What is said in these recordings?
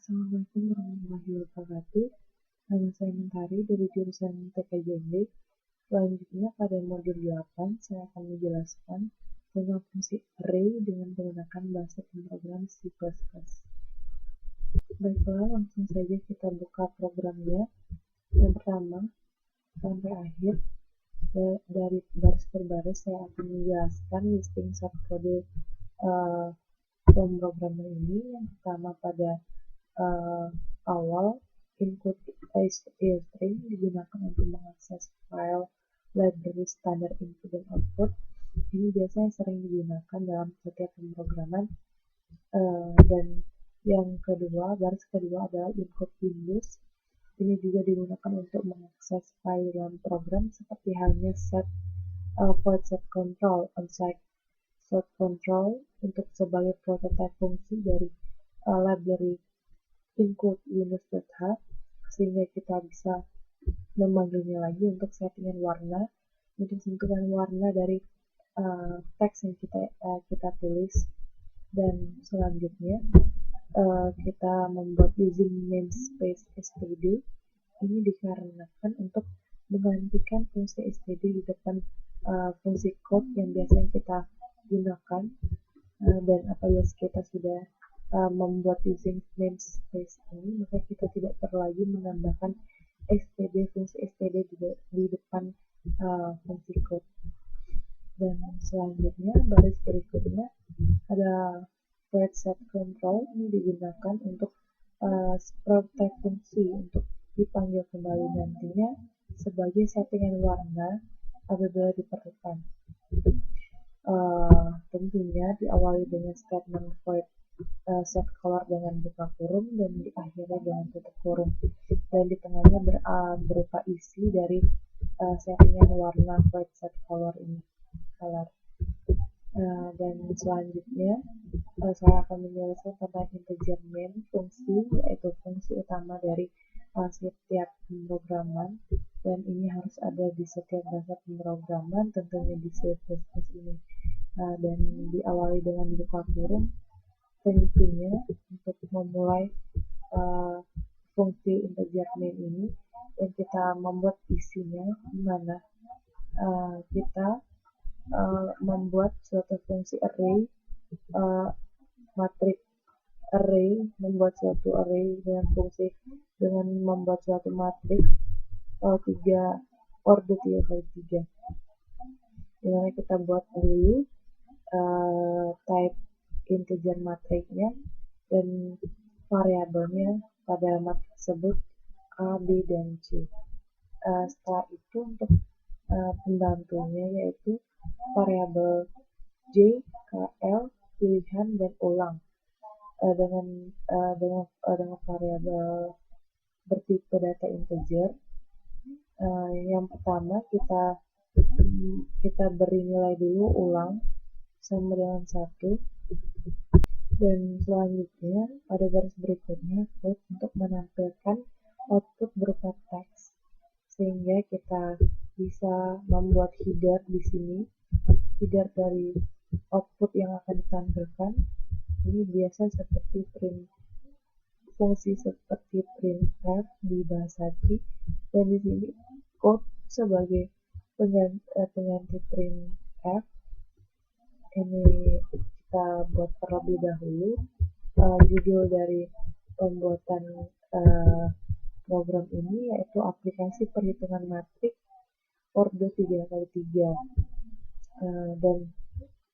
Assalamualaikum warahmatullahi wabarakatuh. Nama saya Mentari dari jurusan TKJMB. Selanjutnya pada modul 8, saya akan menjelaskan tentang fungsi array dengan menggunakan bahasa pemrograman C++. Baiklah, langsung saja kita buka programnya. Yang pertama, sampai akhir, dari baris per baris saya akan menjelaskan listing subkode pemrograman ini. Yang pertama pada awal, input string digunakan untuk mengakses file library standar input dan output. Ini biasanya sering digunakan dalam setiap pemrograman. Dan yang kedua, baris kedua adalah input Windows. Ini juga digunakan untuk mengakses file dalam program seperti halnya void set control, onside set control untuk sebagai prototipe fungsi dari library include windows.h, sehingga kita bisa memanggilnya lagi untuk settingan warna, untuk sentuhan warna dari teks yang kita tulis. Dan selanjutnya kita membuat using namespace std. Ini dikarenakan untuk menggantikan fungsi std di depan fungsi code yang biasanya kita gunakan. Dan apabila kita sudah membuat using namespace ini, maka kita tidak perlu lagi menambahkan fungsi std di depan fungsi code. Dan selanjutnya, baris berikutnya ada void set control. Ini digunakan untuk prototype fungsi untuk dipanggil kembali nantinya sebagai settingan warna apabila diperlukan. Tentunya diawali dengan statement void set color dengan buka kurung dan diakhiri dengan tutup kurung, dan di tengahnya berupa isi dari settingan warna void set color ini. Dan selanjutnya saya akan menjelaskan tentang integer main fungsi, yaitu fungsi utama dari setiap pemrograman, dan ini harus ada di setiap bahasa pemrograman, tentunya di C++ ini. Dan diawali dengan buka kurung, tentunya untuk memulai fungsi integer main ini, dan kita membuat isinya, di mana kita membuat suatu fungsi array, matrik array, membuat suatu array dengan membuat suatu matrik 3 order 3x3, dimana kita buat dulu type integer matriknya dan variabelnya pada matrik tersebut A, B, dan C. Setelah itu untuk pembantunya yaitu variabel J, KL, pilihan, dan ulang dengan variabel bertipe data integer. Yang pertama kita beri nilai dulu ulang sama dengan 1, dan selanjutnya pada baris berikutnya code untuk menampilkan output berupa teks, sehingga kita bisa membuat header di sini, header dari output yang akan ditampilkan. Ini biasa seperti fungsi seperti printf di bahasa C, dan di sini code sebagai pengganti printf. Ini kita buat terlebih dahulu judul dari pembuatan program ini, yaitu aplikasi perhitungan matrik order 3x3. Dan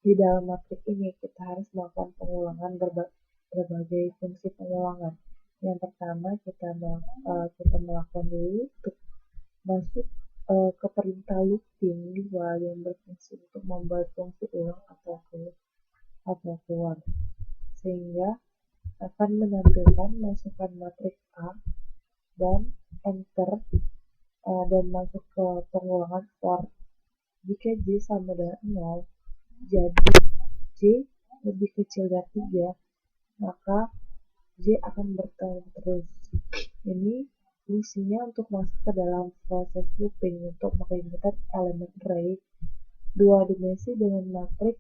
di dalam matrik ini kita harus melakukan pengulangan berbagai fungsi pengulangan. Yang pertama kita melakukan dulu untuk masuk ke perintah looping yang berfungsi untuk membuat fungsi ulang atau keluar, sehingga akan menampilkan masukkan matrik A dan enter, dan masuk ke pengulangan for. Jika J sama dengan 0, jadi J lebih kecil dari 3, maka J akan bertahan terus. Ini fungsinya untuk masuk ke dalam proses looping untuk menginsert elemen array 2 dimensi dengan matrik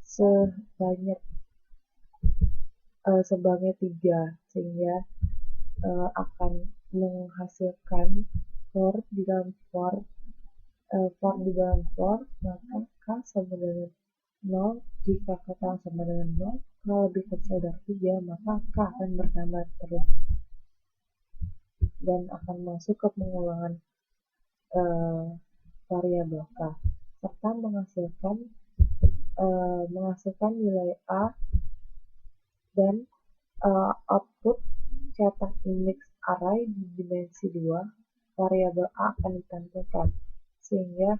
sebanyak 3, sehingga akan menghasilkan for di dalam for, maka k sama dengan 0. Jika k sama dengan 0, k lebih kecil dari 3, maka k akan bertambah terus dan akan masuk ke pengulangan variabel k, serta menghasilkan nilai a dan output cetak index array di dimensi 2. Variabel a akan ditampilkan, sehingga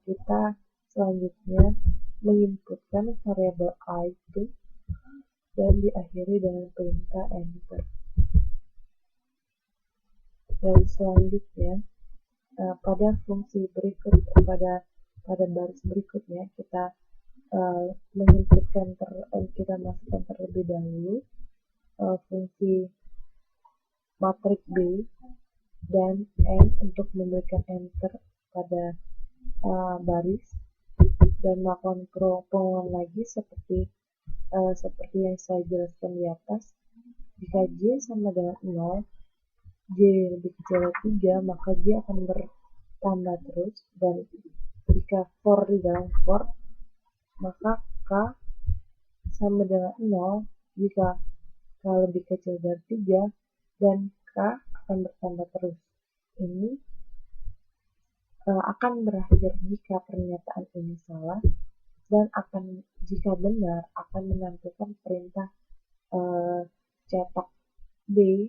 kita selanjutnya menginputkan variabel a itu dan diakhiri dengan perintah enter. Dan selanjutnya pada fungsi berikut, pada baris berikutnya kita kita masukkan terlebih dahulu fungsi matrik B dan N untuk memberikan enter pada baris dan melakukan pengulangan lagi seperti yang saya jelaskan di atas. Jika J sama dengan 0, J lebih kecil dari 3, maka J akan bertambah terus, dan jika for di dalam for, maka K sama dengan 0 jika K lebih kecil dari 3, dan K akan bertambah terus. Ini akan berakhir jika pernyataan ini salah, dan jika benar akan menampilkan perintah cetak B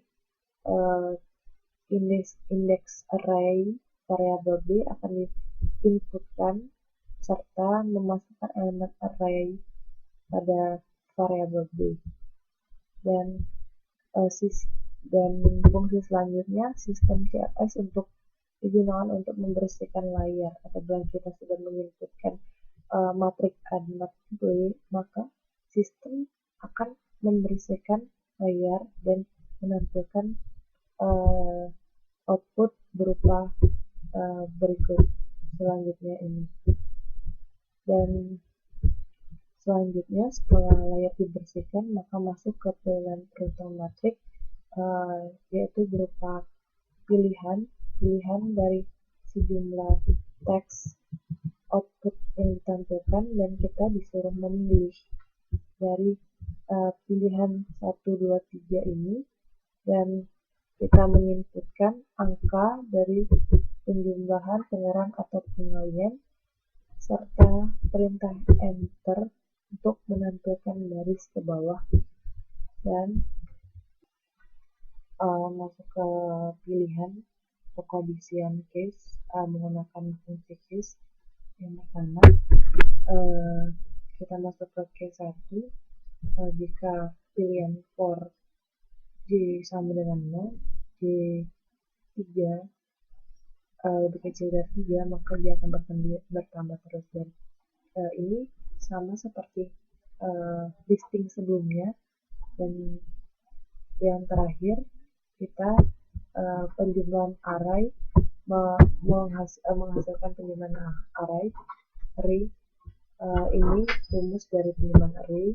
index array variabel B akan diinputkan serta memasukkan elemen array pada variabel B. Dan fungsi selanjutnya sistem CLS digunakan untuk membersihkan layar. Apabila kita sudah menginputkan matrik A dan matrik B, maka sistem akan membersihkan layar dan menampilkan output berupa berikut selanjutnya ini. Dan selanjutnya setelah layar dibersihkan, maka masuk ke pilihan perhitungan matrik, yaitu berupa pilihan dari sejumlah teks output yang ditampilkan, dan kita disuruh memilih dari pilihan 1, 2, 3 ini, dan kita menginputkan angka dari penjumlahan, pengurang, atau pengalian, serta perintah enter untuk menampilkan baris ke bawah, dan masuk ke pilihan pengkondisian case menggunakan fungsi case. Yang pertama, kita masuk ke case 1. Jika pilihan for J sama dengan 0, J 3 lebih kecil dari 3, maka dia akan bertambah terus. Dan ini sama seperti listing sebelumnya. Dan yang terakhir, kita penjumlahan array, menghasilkan penjumlahan array. Ini rumus dari penjumlahan array,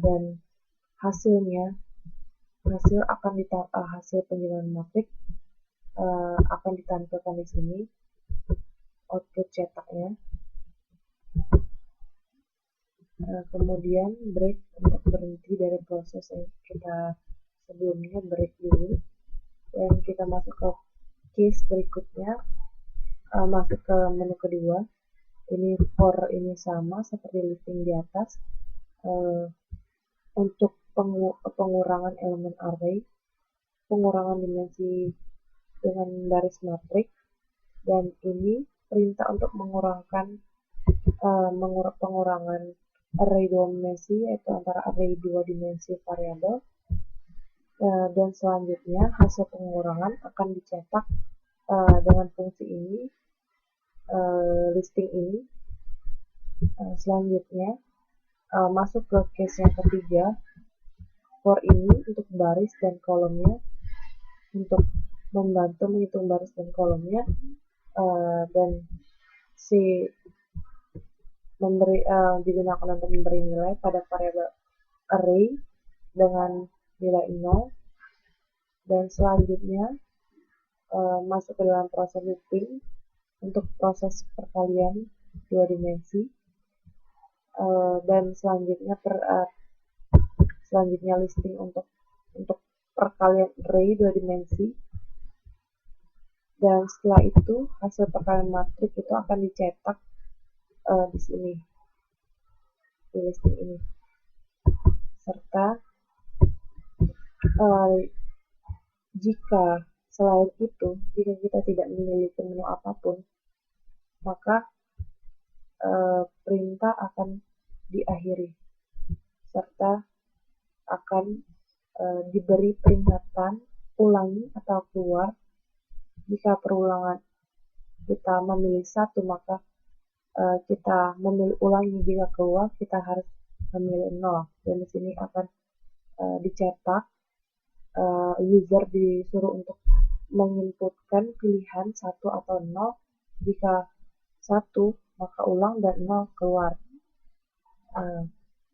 dan hasil penjumlahan matrik akan ditampilkan di sini, output cetaknya. Kemudian break untuk berhenti dari proses yang kita sebelumnya, break dulu, dan kita masuk ke case berikutnya, masuk ke menu kedua. Ini for ini sama seperti listing di atas. Untuk pengurangan elemen array, pengurangan dimensi dengan baris matrik, dan ini perintah untuk mengurangkan pengurangan array 2 dimensi, yaitu antara array 2 dimensi variabel. Dan selanjutnya hasil pengurangan akan dicetak dengan fungsi ini, listing ini. Selanjutnya masuk ke case yang ketiga, for ini untuk baris dan kolomnya, untuk membantu menghitung baris dan kolomnya, dan digunakan untuk memberi nilai pada variabel array dengan nilai 0, dan selanjutnya masuk ke dalam proses looping untuk proses perkalian 2 dimensi, dan selanjutnya listing untuk perkalian array 2 dimensi, dan setelah itu hasil perkalian matrik itu akan dicetak di sini, di listing ini, serta jika selain itu, jika kita tidak memiliki menu apapun, maka perintah akan diakhiri, serta akan diberi peringatan ulangi atau keluar. Jika perulangan kita memilih 1, maka kita memilih ulangi. Jika keluar, kita harus memilih 0. Dan di sini akan dicetak, user disuruh untuk menginputkan pilihan 1 atau 0. Jika 1, maka ulang, dan 0 keluar.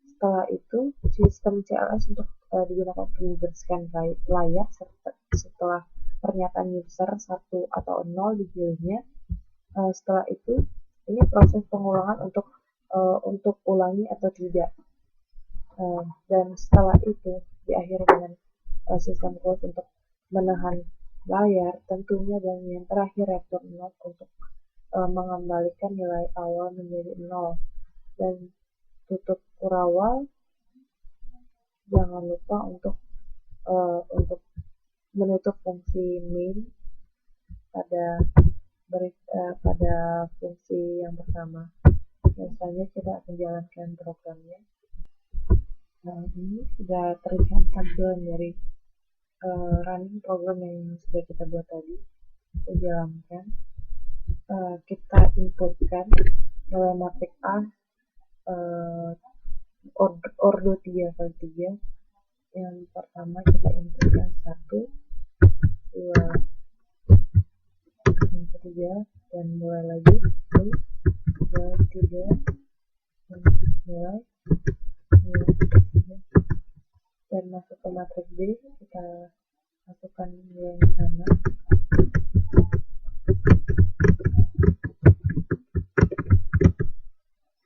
Setelah itu, sistem CLS untuk digunakan untuk membersihkan layar setelah pernyataan user 1 atau 0 dipilihnya. Setelah itu, ini proses pengulangan untuk ulangi atau tidak. Dan setelah itu diakhiri dengan sistem close untuk menahan layar tentunya, dan yang terakhir return 0 untuk mengembalikan nilai awal menjadi 0. Dan tutup kurawal, jangan lupa untuk menutup fungsi main pada fungsi yang pertama. Biasanya kita akan jalankan programnya. Nah, ini sudah terlihat tampilan dari running program yang sudah kita buat tadi. Kita jalankan, kita inputkan nilai matrik A ordo 3x3. Yang pertama kita inputkan 1, 2, yang ketiga, dan mulai lagi 1, 2, 3, dan mulai 3, dan masuk ke matrik B. Kita masukkan nilai yang sama,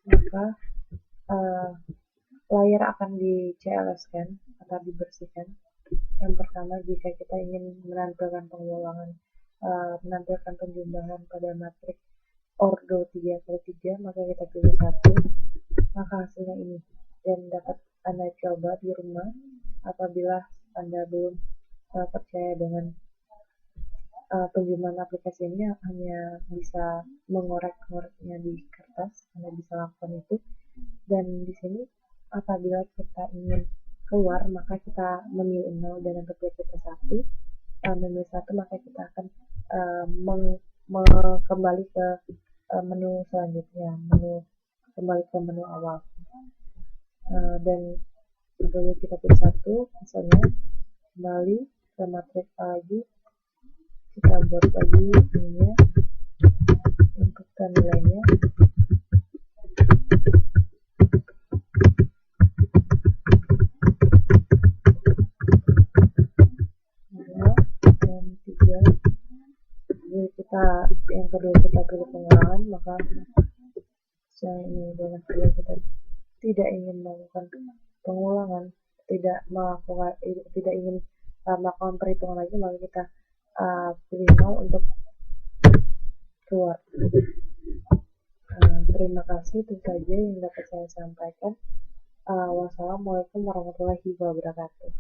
maka layar akan di CLS kan atau dibersihkan. Yang pertama, jika kita ingin menampilkan pengulangan, menampilkan penjumlahan pada matrik ordo 3x3, maka kita pilih 1, maka hasilnya ini, dan dapat Anda coba di rumah. Apabila Anda belum percaya dengan penjumlahan aplikasi ini, hanya bisa mengorek-ngoreknya di kertas, Anda bisa lakukan itu. Dan di sini apabila kita ingin keluar, maka kita memilih 0, dan apabila kita memilih 1, maka kita akan kembali ke menu selanjutnya, kembali ke menu awal. Dan apabila kita pilih 1, misalnya kembali ke matrik A lagi, kita buat lagi ininya, inputkan nilainya, dan 3. Kita yang kedua kita pilih pengulangan, maka saya ini, dan apabila kita tidak ingin melakukan pengulangan, tidak ingin melakukan perhitungan lagi, maka kita pilih 0 untuk keluar. Terima kasih, itu saja yang dapat saya sampaikan. Wassalamualaikum warahmatullahi wabarakatuh.